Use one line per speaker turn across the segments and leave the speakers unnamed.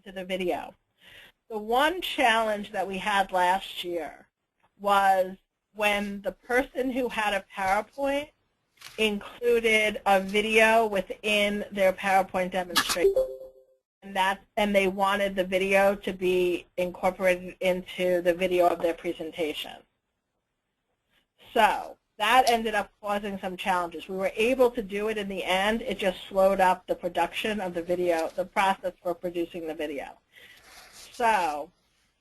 onto the video. The one challenge that we had last year was when the person who had a PowerPoint included a video within their PowerPoint demonstration, and they wanted the video to be incorporated into the video of their presentation. So that ended up causing some challenges. We were able to do it in the end. It just slowed up the production of the video, the process for producing the video. So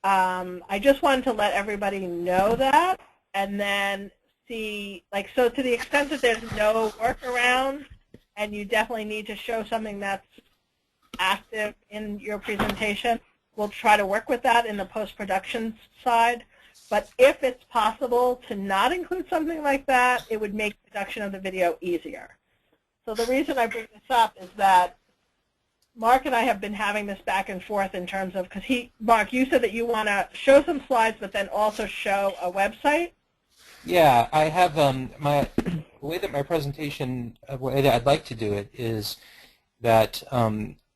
I just wanted to let everybody know that, and then see, like, so to the extent that there's no workaround and you definitely need to show something that's active in your presentation, we'll try to work with that in the post-production side. But if it's possible to not include something like that, it would make production of the video easier. So the reason I bring this up is that Mark and I have been having this back and forth in terms of, because Mark, you said that you want to show some slides but then also show a website.
Yeah, I have the way that my presentation, the way that I'd like to do it is that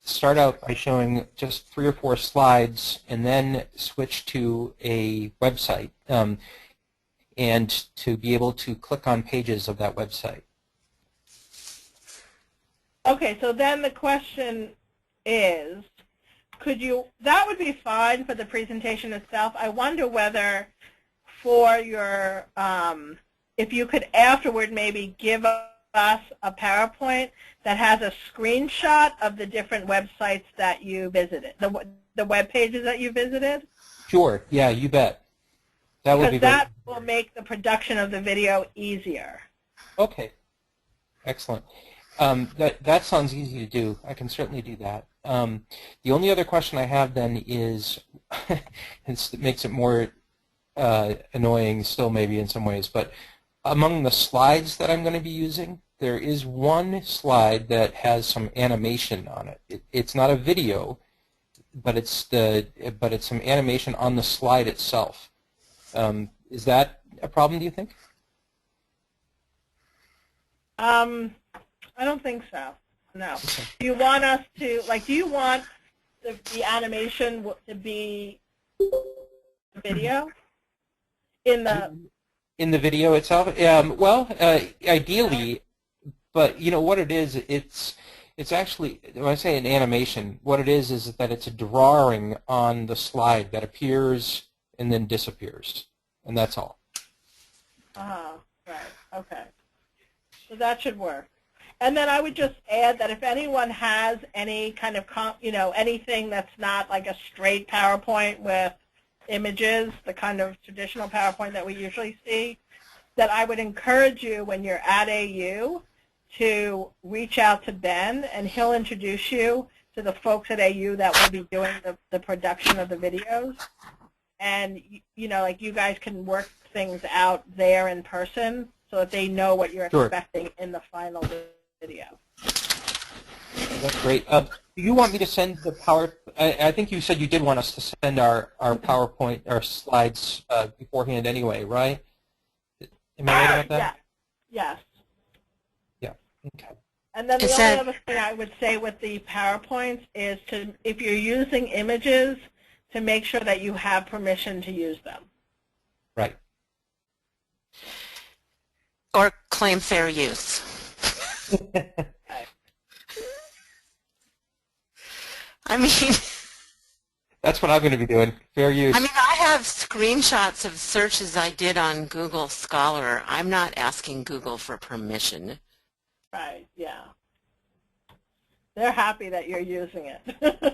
start out by showing just 3 or 4 slides and then switch to a website and to be able to click on pages of that website.
Okay, so then the question is, that would be fine for the presentation itself. I wonder whether for your, if you could afterward maybe give us a PowerPoint that has a screenshot of the different websites that you visited, the web pages that you visited.
Sure, yeah, you bet. That would be
because that will make the production of the video easier.
Okay, excellent. That sounds easy to do. I can certainly do that. The only other question I have then is, it makes it more annoying still maybe in some ways, but among the slides that I'm going to be using, there is one slide that has some animation on it. It's not a video, but it's some animation on the slide itself. Is that a problem, do you think?
I don't think so. No. Okay. Do you want us to, like, do you want the animation to be video in the
video itself? Well, ideally, but you know what it is. It's actually, when I say an animation, what it is that it's a drawing on the slide that appears and then disappears, and that's all.
Right. Okay. So that should work. And then I would just add that if anyone has any kind of, anything that's not like a straight PowerPoint with images, the kind of traditional PowerPoint that we usually see, that I would encourage you when you're at AU to reach out to Ben, and he'll introduce you to the folks at AU that will be doing the production of the videos. And, like you guys can work things out there in person so that they know what you're
Sure.
expecting in the final video.
That's great. Do you want me to send the I think you said you did want us to send our PowerPoint, our slides beforehand anyway, right? Am I right about that?
Yeah. Yes.
Yeah. Okay.
And then the only other thing I would say with the PowerPoints is to, if you're using images, to make sure that you have permission to use them.
Right.
Or claim fair use. I mean,
that's what I'm going to be doing. Fair use.
I mean, I have screenshots of searches I did on Google Scholar. I'm not asking Google for permission.
Right, yeah. They're happy that you're using it.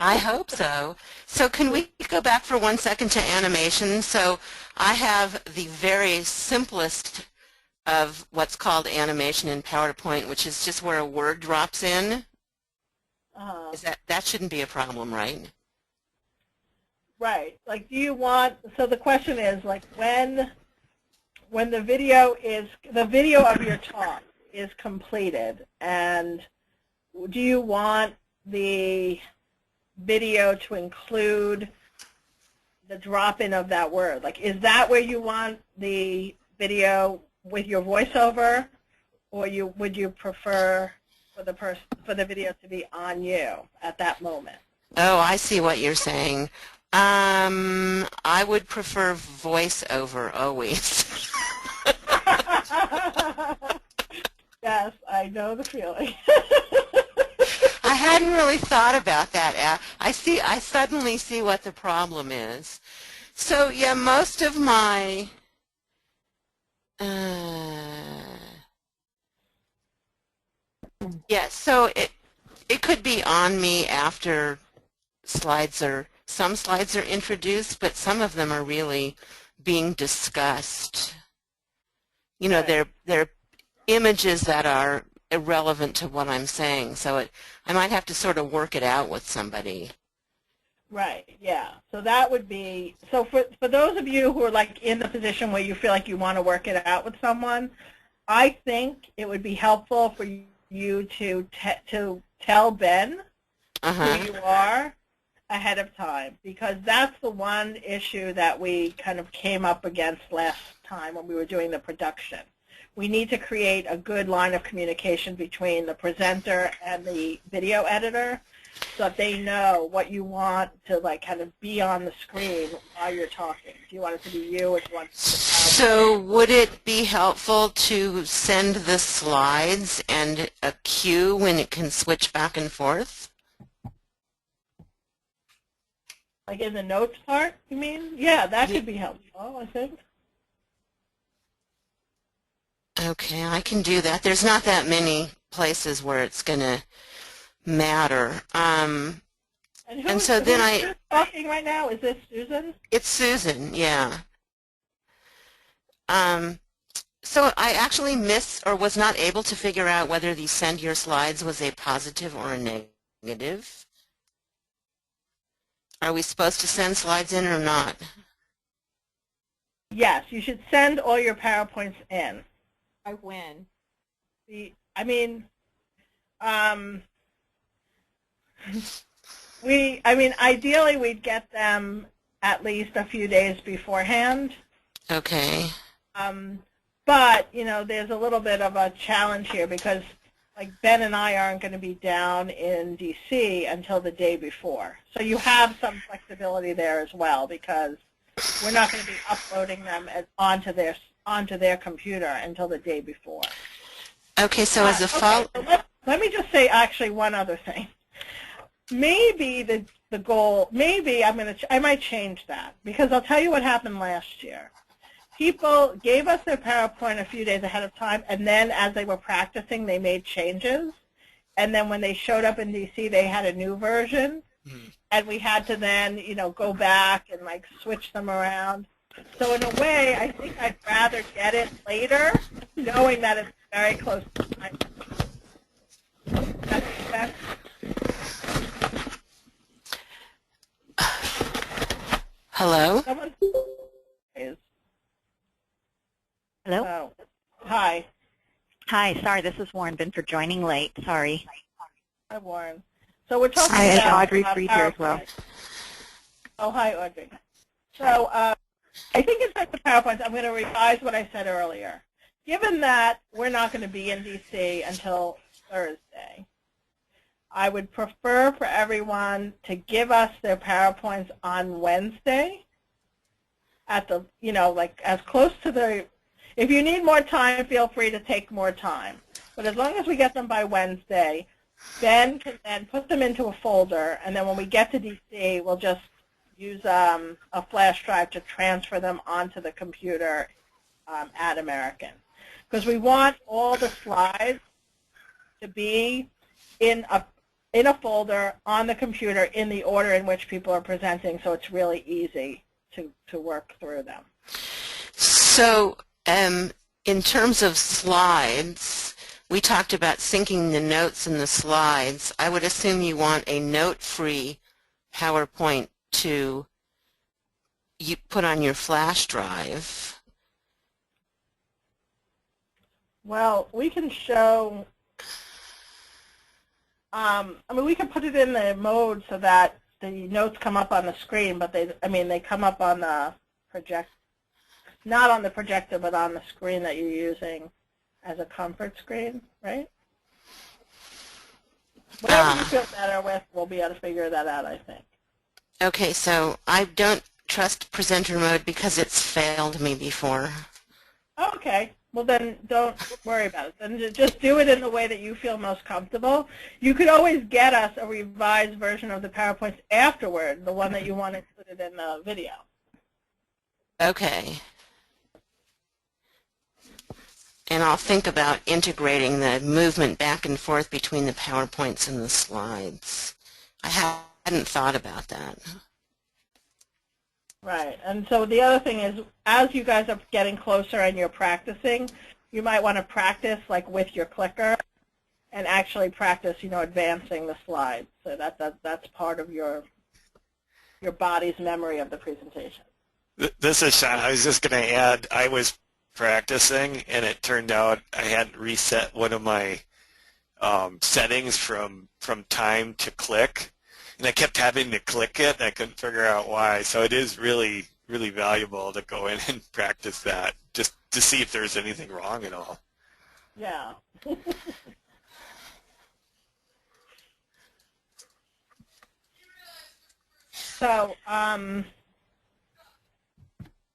I hope so. So can we go back for 1 second to animation? So I have the very simplest of what's called animation in PowerPoint, which is just where a word drops in. Is that shouldn't be a problem, right?
Right. Like, do you want, so the question is, like, when the video of your talk is completed, and do you want the video to include the drop-in of that word? Like, is that where you want the video with your voiceover, or would you prefer for the video to be on you at that moment?
Oh, I see what you're saying. I would prefer voiceover always.
Yes, I know the feeling.
I hadn't really thought about that. I suddenly see what the problem is. So yeah, most of my yeah, so it could be on me after some slides are introduced, but some of them are really being discussed. You know,
Right.
they're images that are irrelevant to what I'm saying, so I might have to sort of work it out with somebody.
Right, yeah. So that would be, so for those of you who are like in the position where you feel like you want to work it out with someone, I think it would be helpful for you to tell Ben
Uh-huh.
who you are ahead of time, because that's the one issue that we kind of came up against last time when we were doing the production. We need to create a good line of communication between the presenter and the video editor so that they know what you want to like kind of be on the screen while you're talking. Do you want it to be you or do you want it to be the PowerPoint?
So would it be helpful to send the slides and a cue when it can switch back and forth?
Like in the notes part, you mean? Yeah, that could be helpful, I think.
Okay, I can do that. There's not that many places where it's going to matter.
And
so then
who's talking right now? Is this Susan?
It's Susan, yeah. So I actually missed or was not able to figure out whether the send your slides was a positive or a negative. Are we supposed to send slides in or not?
Yes, you should send all your PowerPoints in.
By when?
Ideally we'd get them at least a few days beforehand.
Okay.
But, you know, there's a little bit of a challenge here because, like, Ben and I aren't going to be down in D.C. until the day before. So you have some flexibility there as well because we're not going to be uploading them onto their computer until the day before.
Okay, so as a follow...
So let me just say actually one other thing. Maybe the goal, maybe I might change that because I'll tell you what happened last year. People gave us their PowerPoint a few days ahead of time, and then as they were practicing, they made changes. And then when they showed up in D.C., they had a new version, and we had to then, you know, go back and like switch them around. So in a way, I think I'd rather get it later, knowing that it's very close to time. Does that make sense?
Hello?
Someone is.
Hello?
Oh. Hi.
Hi, sorry, this is Warren. Been for joining late. Sorry.
Hi, Warren. So we're talking
Hi,
about
Audrey Fried here as well.
Oh, hi, Audrey. So I think in terms of PowerPoints, I'm going to revise what I said earlier. Given that we're not going to be in D.C. until Thursday, I would prefer for everyone to give us their PowerPoints on Wednesday at the, you know, like as close to the, if you need more time, feel free to take more time. But as long as we get them by Wednesday, Ben can then put them into a folder, and then when we get to D.C., we'll just use a flash drive to transfer them onto the computer at American. Because we want all the slides to be in a folder on the computer in the order in which people are presenting, so it's really easy to work through them.
So in terms of slides, we talked about syncing the notes and the slides. I would assume you want a note-free PowerPoint to you put on your flash drive.
Well, we can show, we can put it in the mode so that the notes come up on the screen, but they come up on the projector, not on the projector, but on the screen that you're using as a comfort screen, right? Whatever you feel better with, we'll be able to figure that out, I think.
Okay, so I don't trust presenter mode because it's failed me before.
Okay. Well, then don't worry about it. Then just do it in the way that you feel most comfortable. You could always get us a revised version of the PowerPoints afterward, the one that you want included in the video.
Okay. And I'll think about integrating the movement back and forth between the PowerPoints and the slides. I hadn't thought about that.
Right. And so the other thing is, as you guys are getting closer and you're practicing, you might want to practice like with your clicker and actually practice, advancing the slides. So that's part of your body's memory of the presentation.
This is Sean. I was just going to add, I was practicing, and it turned out I hadn't reset one of my settings from time to click, and I kept having to click it, and I couldn't figure out why. So it is really, really valuable to go in and practice that, just to see if there's anything wrong at all.
Yeah. So, are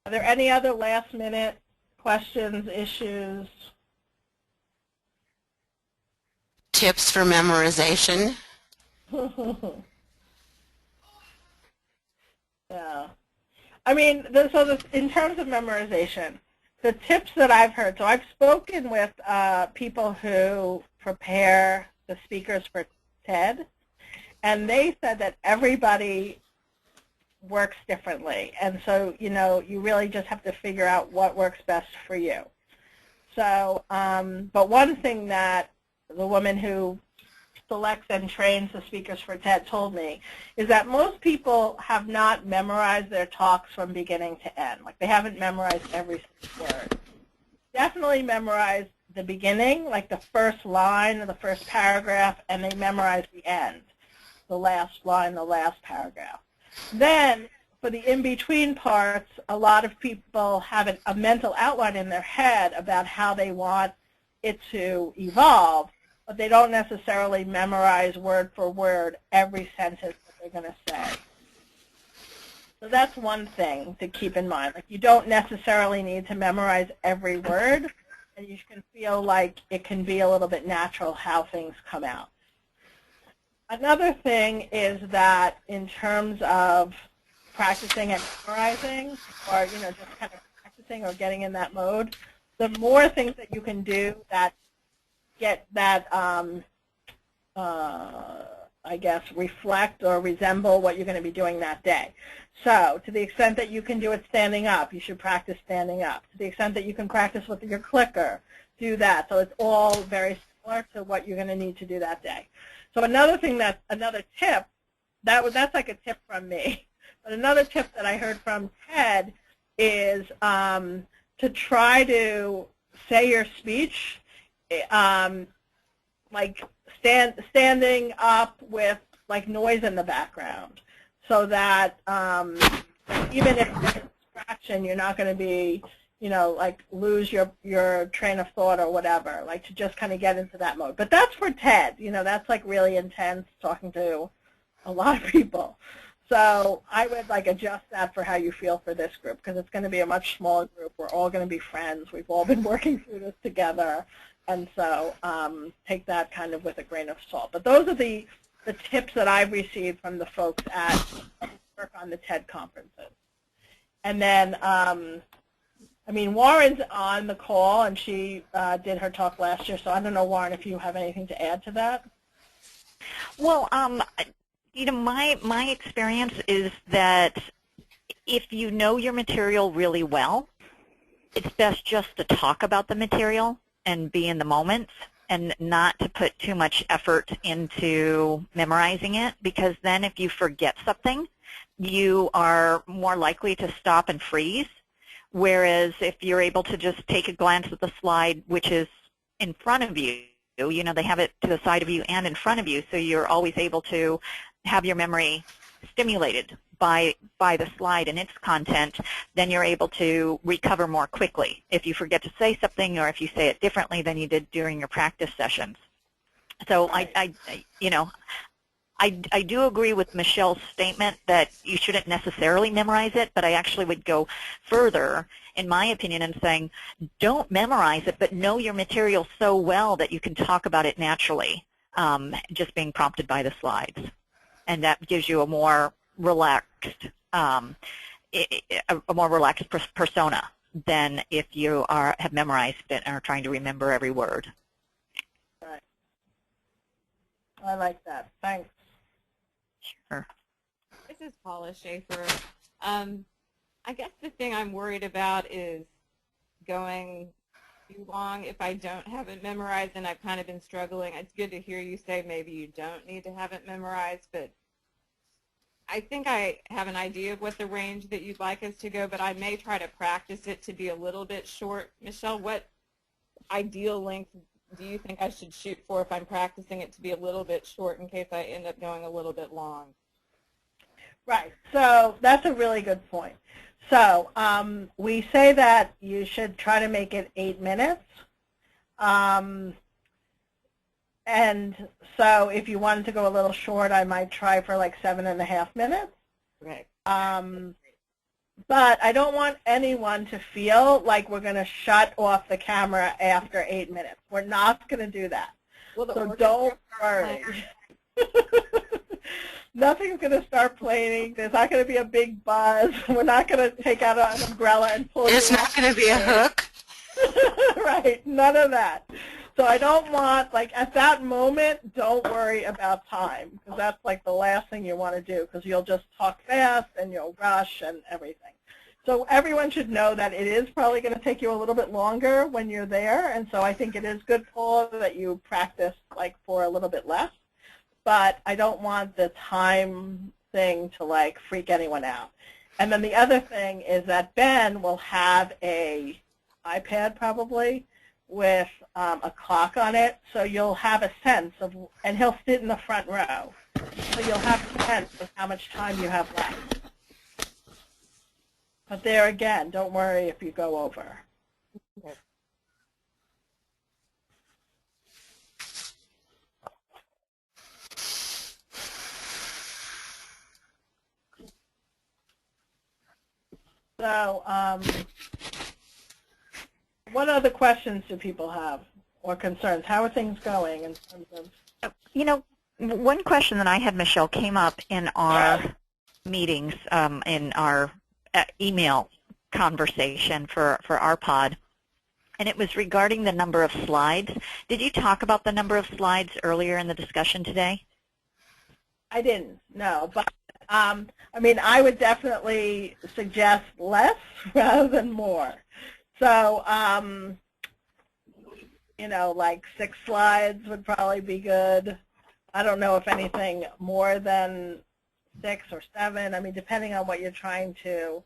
there any other last-minute questions, issues?
Tips for memorization?
Yeah. I mean, in terms of memorization, the tips that I've heard, so I've spoken with people who prepare the speakers for TED, and they said that everybody works differently, and so you really just have to figure out what works best for you. So, but one thing that the woman who selects and trains the speakers for TED told me is that most people have not memorized their talks from beginning to end. Like, they haven't memorized every single word. Definitely memorize the beginning, like the first line or the first paragraph, and they memorize the end, the last line, the last paragraph. Then, for the in-between parts, a lot of people have a mental outline in their head about how they want it to evolve, but they don't necessarily memorize word for word every sentence that they're going to say. So that's one thing to keep in mind. Like, you don't necessarily need to memorize every word, and you can feel like it can be a little bit natural how things come out. Another thing is that in terms of practicing and memorizing, or just kind of practicing or getting in that mode, the more things that you can do that get that, I guess, reflect or resemble what you're going to be doing that day. So to the extent that you can do it standing up, you should practice standing up. To the extent that you can practice with your clicker, do that. So it's all very similar to what you're going to need to do that day. So another tip, that's like a tip from me, but another tip that I heard from Ted is to try to say your speech like standing up with like noise in the background, so that even if there's a distraction, you're not going to be, like lose your train of thought or whatever, like to just kind of get into that mode. But that's for TED, that's like really intense, talking to a lot of people. So I would like adjust that for how you feel for this group, because it's going to be a much smaller group. We're all going to be friends. We've all been working through this together. And so take that kind of with a grain of salt. But those are the tips that I've received from the folks at work on the TED conferences. And then, I mean, Warren's on the call, and she did her talk last year. So I don't know, Warren, if you have anything to add to that.
Well, my experience is that if you know your material really well, it's best just to talk about the material and be in the moment, and not to put too much effort into memorizing it, because then if you forget something, you are more likely to stop and freeze. Whereas if you're able to just take a glance at the slide, which is in front of you, they have it to the side of you and in front of you, so you're always able to have your memory stimulated by the slide and its content, then you're able to recover more quickly if you forget to say something, or if you say it differently than you did during your practice sessions. So
Right.
I do agree with Michelle's statement that you shouldn't necessarily memorize it, but I actually would go further, in my opinion, in saying don't memorize it, but know your material so well that you can talk about it naturally, just being prompted by the slides. And that gives you a more relaxed, persona than if you have memorized it and are trying to remember every word.
Right. I like that. Thanks.
Sure.
This is Paula Schaefer. I guess the thing I'm worried about is going too long if I don't have it memorized, and I've kind of been struggling. It's good to hear you say maybe you don't need to have it memorized, but I think I have an idea of what the range that you'd like us to go, but I may try to practice it to be a little bit short. Michelle, what ideal length do you think I should shoot for if I'm practicing it to be a little bit short in case I end up going a little bit long?
Right. So that's a really good point. So we say that you should try to make it 8 minutes. And so if you wanted to go a little short, I might try for like 7.5 minutes.
Right.
But I don't want anyone to feel like we're going to shut off the camera after 8 minutes. We're not going to do that.
Well,
So don't worry. Nothing's going to start playing. There's not going to be a big buzz. We're not going to take out an umbrella and pull
There's
you
not
off.
going to be a hook.
Right, none of that. So I don't want, like, at that moment, don't worry about time, because that's like the last thing you want to do, because you'll just talk fast and you'll rush and everything. So everyone should know that it is probably going to take you a little bit longer when you're there, and so I think it is good, Paul, that you practice like for a little bit less. But I don't want the time thing to like freak anyone out. And then the other thing is that Ben will have a iPad probably with a clock on it, so you'll have a sense of, and he'll sit in the front row, so you'll have a sense of how much time you have left. But there again, don't worry if you go over.
Okay.
So what other questions do people have or concerns? How are things going in terms of?
You know, one question that I had, Michelle, came up in our meetings, in our email conversation for our pod, and it was regarding the number of slides. Did you talk about the number of slides earlier in the discussion today?
I didn't, no, but I mean, I would definitely suggest less rather than more. So, you know, like 6 slides would probably be good. I don't know if anything more than 6 or 7. I mean, depending on what you're trying to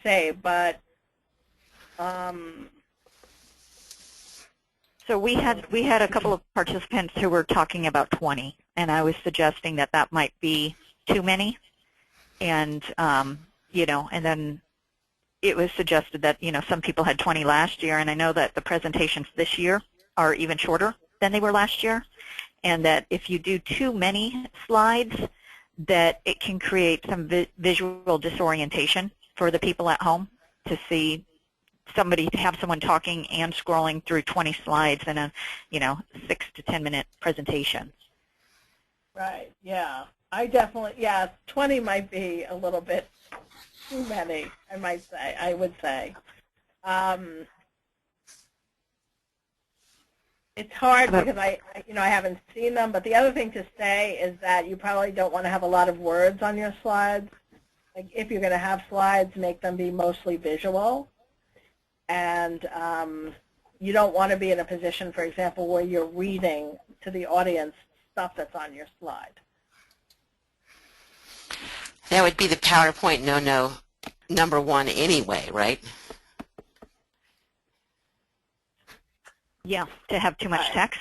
say, but.
So we had a couple of participants who were talking about 20, and I was suggesting that that might be too many, and you know, and then it was suggested that, you know, some people had 20 last year, and I know that the presentations this year are even shorter than they were last year, and that if you do too many slides, that it can create some visual disorientation for the people at home to see somebody, to have someone talking and scrolling through 20 slides in a, you know, 6 to 10 minute presentation.
Right, yeah. I definitely, yeah, 20 might be a little bit too many, I would say. It's hard because I haven't seen them, but the other thing to say is that you probably don't want to have a lot of words on your slides. Like, if you're going to have slides, make them be mostly visual. And you don't want to be in a position, for example, where you're reading to the audience stuff that's on your slide.
That would be the PowerPoint no-no number 1 anyway, right?
Yeah, to have too much text.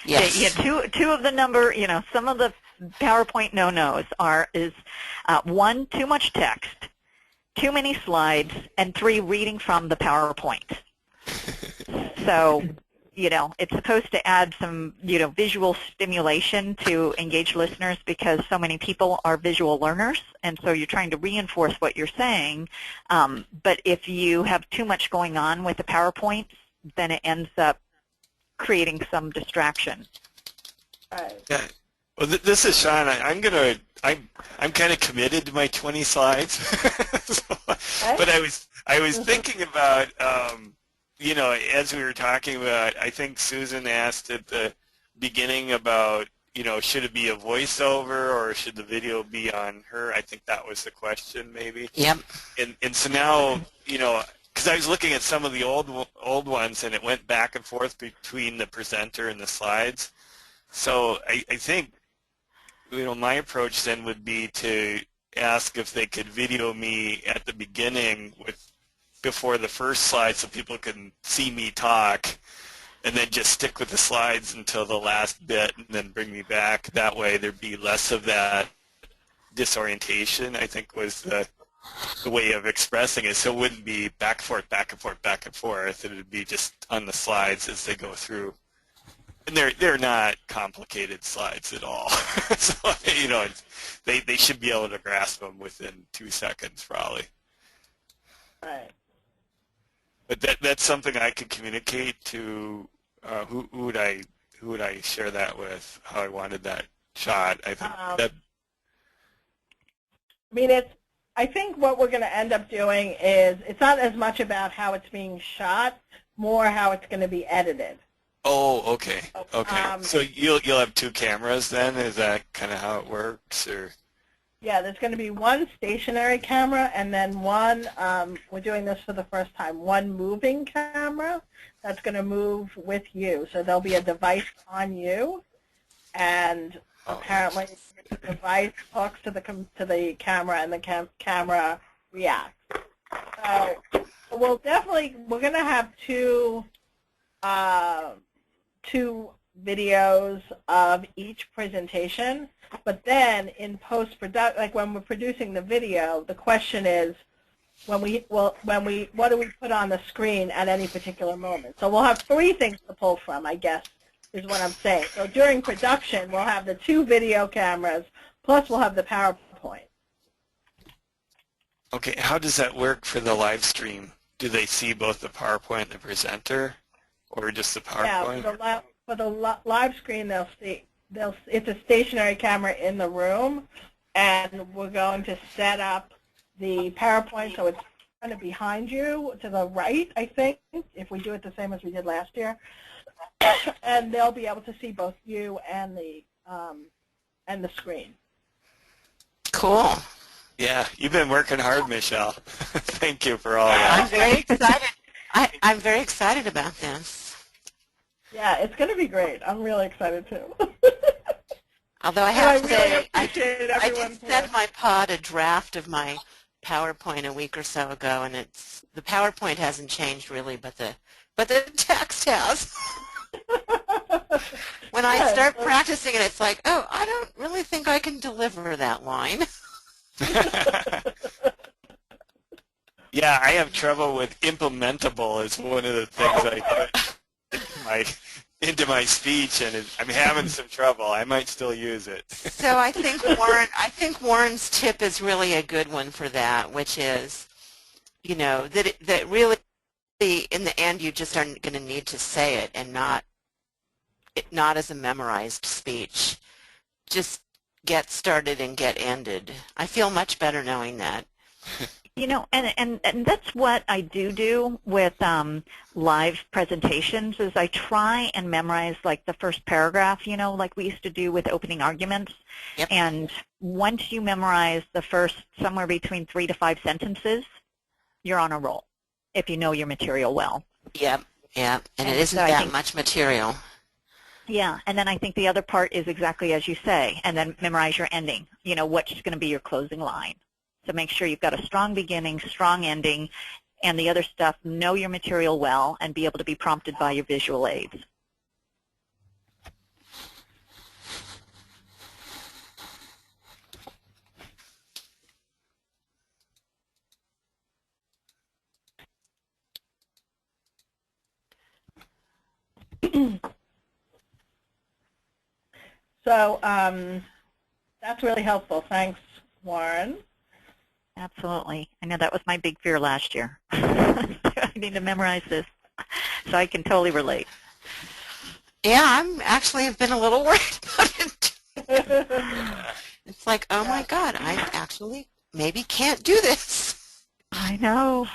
Yes.
Yeah, two of the number, you know, some of the PowerPoint no-nos is 1, too much text, too many slides, and 3, reading from the PowerPoint. So, it's supposed to add some, visual stimulation to engage listeners because so many people are visual learners, and so you're trying to reinforce what you're saying. But if you have too much going on with the PowerPoint, then it ends up creating some distraction.
Right.
Yeah. Well, this is Sean. I'm kind of committed to my 20 slides. So, but I was thinking about, as we were talking about, I think Susan asked at the beginning about, should it be a voiceover or should the video be on her? I think that was the question, maybe.
Yep.
And so now, because I was looking at some of the old ones and it went back and forth between the presenter and the slides. So I think, my approach then would be to ask if they could video me at the beginning before the first slide so people can see me talk, and then just stick with the slides until the last bit and then bring me back. That way there'd be less of that disorientation, I think was the way of expressing it. So it wouldn't be back and forth, back and forth, back and forth. It would be just on the slides as they go through. And they're not complicated slides at all. So, they should be able to grasp them within 2 seconds probably.
Right.
But that's something I could communicate to who would I share that with? How I wanted that shot. I think that.
I think what we're going to end up doing is it's not as much about how it's being shot, more how it's going to be edited.
Oh, okay. Okay. So you'll have 2 cameras then? Is that kind of how it works, or?
Yeah, there's going to be one stationary camera and then one, we're doing this for the first time, one moving camera that's going to move with you. So there'll be a device on you, and apparently the device talks to the camera and the camera reacts. So we're going to have two videos of each presentation, but then in post-production, like when we're producing the video, the question is, what do we put on the screen at any particular moment? So we'll have 3 things to pull from, I guess, is what I'm saying. So during production, we'll have the 2 video cameras, plus we'll have the PowerPoint.
Okay, how does that work for the live stream? Do they see both the PowerPoint and the presenter, or just the PowerPoint?
Yeah, for the live screen, they'll see. It's a stationary camera in the room, and we're going to set up the PowerPoint so it's kind of behind you to the right, I think, if we do it the same as we did last year. And they'll be able to see both you and the screen.
Cool.
Yeah, you've been working hard, Michelle. Thank you for all that.
I'm very excited. I'm very excited about this.
Yeah, it's going to be great. I'm really excited too.
Although I have to say, I
did
send my pod a draft of my PowerPoint a week or so ago, and the PowerPoint hasn't changed really, but the text has. When I start practicing it, it's like, oh, I don't really think I can deliver that line.
Yeah, I have trouble with implementable is one of the things I put into my speech, and I'm having some trouble. I might still use it.
So I think Warren's tip is really a good one for that, which is, that really, in the end, you just aren't going to need to say it, and not as a memorized speech. Just get started and get ended. I feel much better knowing that. And
that's what I do with live presentations is I try and memorize like the first paragraph, like we used to do with opening arguments.
Yep.
And once you memorize the first somewhere between 3 to 5 sentences, you're on a roll if you know your material well.
Yep. And it isn't
so
that much material.
Yeah, and then I think the other part is exactly as you say, and then memorize your ending, what's going to be your closing line. So make sure you've got a strong beginning, strong ending, and the other stuff, know your material well and be able to be prompted by your visual aids.
So that's really helpful. Thanks, Warren.
Absolutely. I know that was my big fear last year. I need to memorize this, so I can totally relate.
Yeah, I'm actually have been a little worried about it. It's like, oh my God, I actually maybe can't do this.
I know.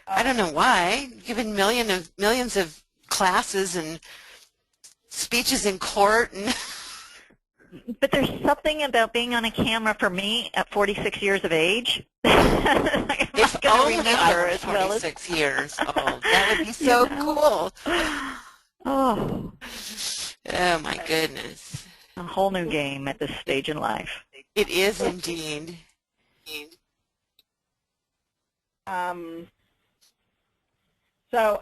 I don't know why. Given millions of classes and speeches in court, and
But there's something about being on a camera for me at 46 years of age. I'm
if
not going
only
to
I
remember
were
as well as
46 years old, that would be so cool.
Oh,
Oh my goodness.
a whole new game at this stage in life.
It is indeed.
So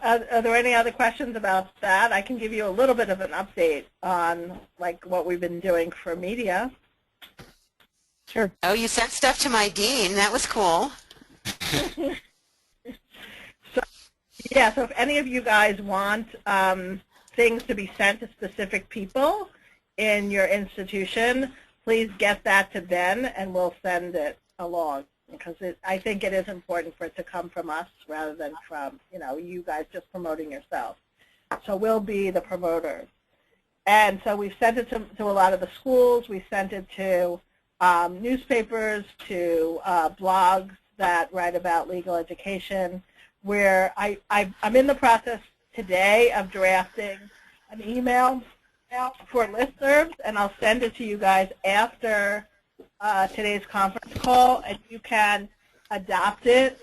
are there any other questions about that? I can give you a little bit of an update on like what we've been doing for media.
Sure.
Oh, you sent stuff to my dean. That was cool.
Yeah, so if any of you guys want things to be sent to specific people in your institution, please get that to Ben and we'll send it along, because I think it is important for it to come from us rather than from, you guys just promoting yourself. So we'll be the promoters. And so we've sent it to a lot of the schools. We sent it to newspapers, to blogs that write about legal education, where I'm in the process today of drafting an email for listservs, and I'll send it to you guys after today's conference call, and you can adapt it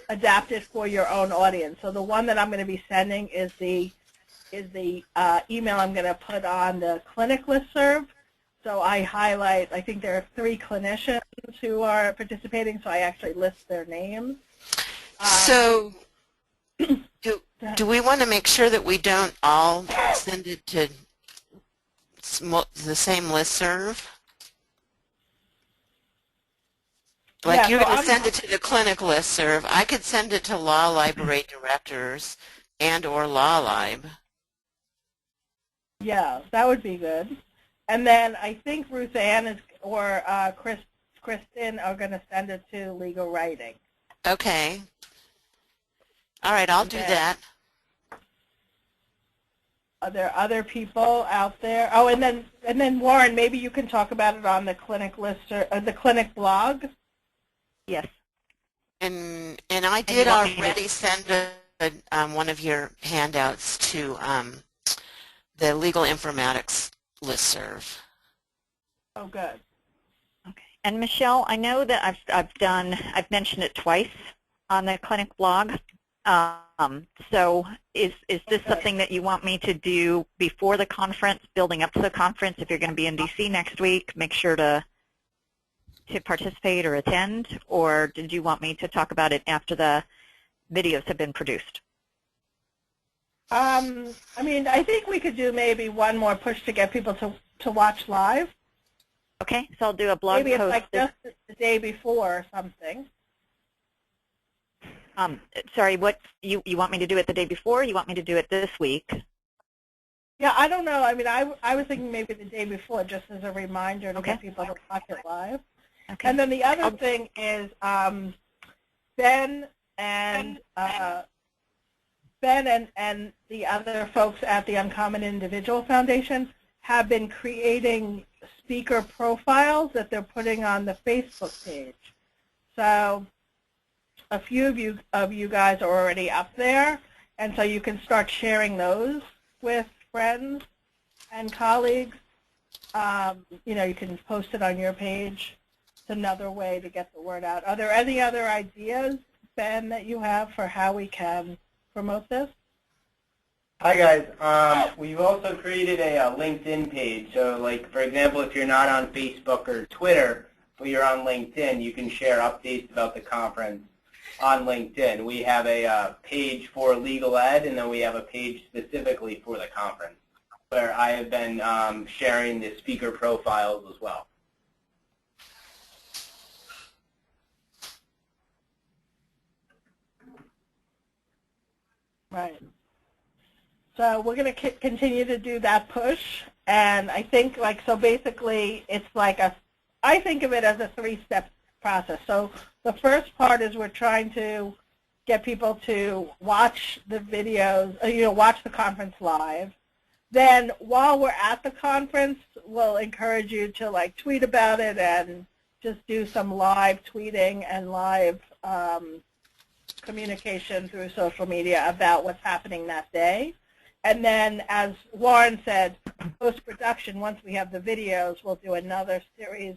for your own audience. So the one that I'm going to be sending is the email I'm going to put on the clinic listserv. So I highlight, I think there are 3 clinicians who are participating, so I actually list their names.
So do we want to make sure that we don't all send it to the same listserv? Like
Yeah,
you're
so
going to send it to the clinic listserv. I could send it to law library directors and or law lib.
Yeah, that would be good. And then I think Ruth Ann or Kristen are going to send it to legal writing.
Okay. All right, I'll do that.
Are there other people out there? Oh, and then Warren, maybe you can talk about it on the clinic list or the clinic blog.
Yes.
And I did already send one of your handouts to the legal informatics listserv.
Oh, good.
Okay. And Michelle, I know that I've mentioned it twice on the clinic blog. So is this something that you want me to do before the conference, building up to the conference? If you're going to be in DC next week, make sure to participate or attend, or did you want me to talk about it after the videos have been produced?
I mean, I think we could do maybe one more push to get people to watch live.
Okay, so I'll do a blog
maybe
post.
Maybe it's like just the day before or something.
Sorry, what you want me to do it the day before, or you want me to do it this week?
Yeah, I don't know. I mean, I was thinking maybe the day before, just as a reminder to
Okay.
get people to watch it live.
Okay.
And then the other thing is Ben and the other folks at the Uncommon Individual Foundation have been creating speaker profiles that they're putting on the Facebook page. So a few of you guys are already up there, and so you can start sharing those with friends and colleagues. You can post it on your page. It's another way to get the word out. Are there any other ideas, Ben, that you have for how we can promote this?
Hi guys. We've also created a LinkedIn page. So, like for example, if you're not on Facebook or Twitter, but you're on LinkedIn, you can share updates about the conference on LinkedIn. We have a page for legal ed, and then we have a page specifically for the conference, where I have been sharing the speaker profiles as well.
Right. So we're going to continue to do that push. And I think, like, so basically it's like I think of it as a 3-step process. So the first part is we're trying to get people to watch the videos, watch the conference live. Then while we're at the conference, we'll encourage you to, like, tweet about it and just do some live tweeting and live communication through social media about what's happening that day. And then, as Warren said, post-production, once we have the videos, we'll do another series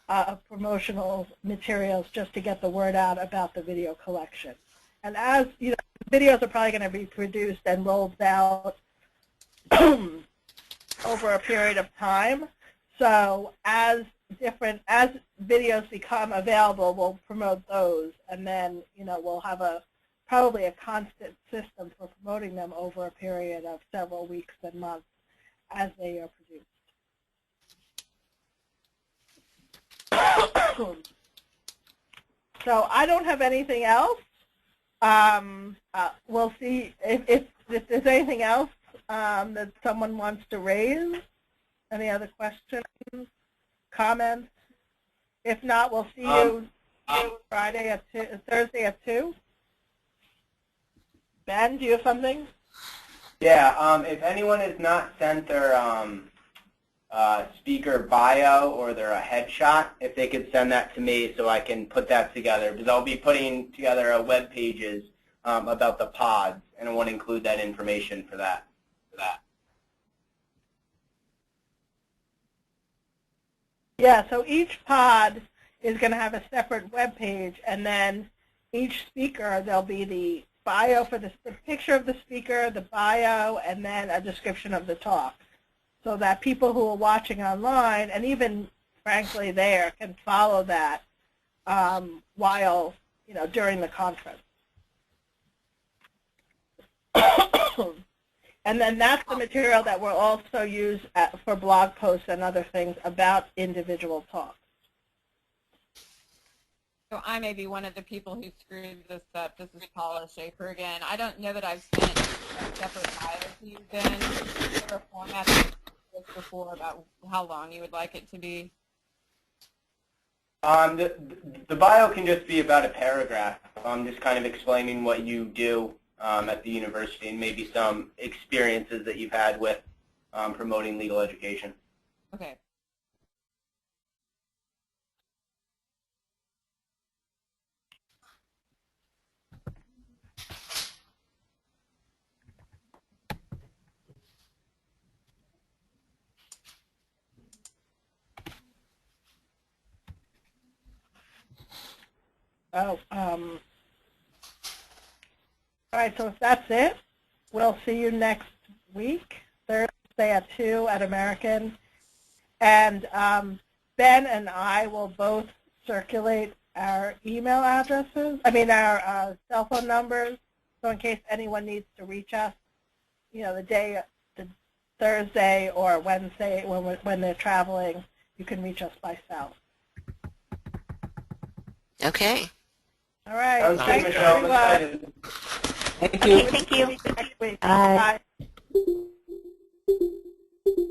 of promotional materials just to get the word out about the video collection. And as you know, videos are probably going to be produced and rolled out over a period of time. So as videos become available, we'll promote those, and then we'll have probably a constant system for promoting them over a period of several weeks and months as they are produced. So I don't have anything else. We'll see if there's anything else that someone wants to raise. Any other questions, comments? If not, we'll see you Thursday at 2. Ben, do you have something?
Yeah, if anyone has not sent their speaker bio or their headshot, if they could send that to me so I can put that together, because I'll be putting together web pages about the pods, and I want to include that information for that.
Yeah, so each pod is going to have a separate web page, and then each speaker, there'll be the bio for the picture of the speaker, the bio, and then a description of the talk, so that people who are watching online, and even frankly there, can follow that while, during the conference. And then that's the material that we'll also use for blog posts and other things about individual talks.
So I may be one of the people who screwed this up. This is Paula Schaefer again. I don't know that I've sent a separate bio to you, Ben. Is there a format that you discussed before about how long you would like it to be?
The bio can just be about a paragraph. Just kind of explaining what you do at the university and maybe some experiences that you've had with promoting legal education.
Okay.
All right, so if that's it, we'll see you next week, Thursday at 2 at American. And Ben and I will both circulate our email addresses, our cell phone numbers, so in case anyone needs to reach us, the Thursday or Wednesday when they're traveling, you can reach us by cell.
Okay.
All right.
Sounds good,
Thanks,
Michelle. I'm
everyone.
excited.
Thank you.
Thank you.
Next week.
Bye.
Bye.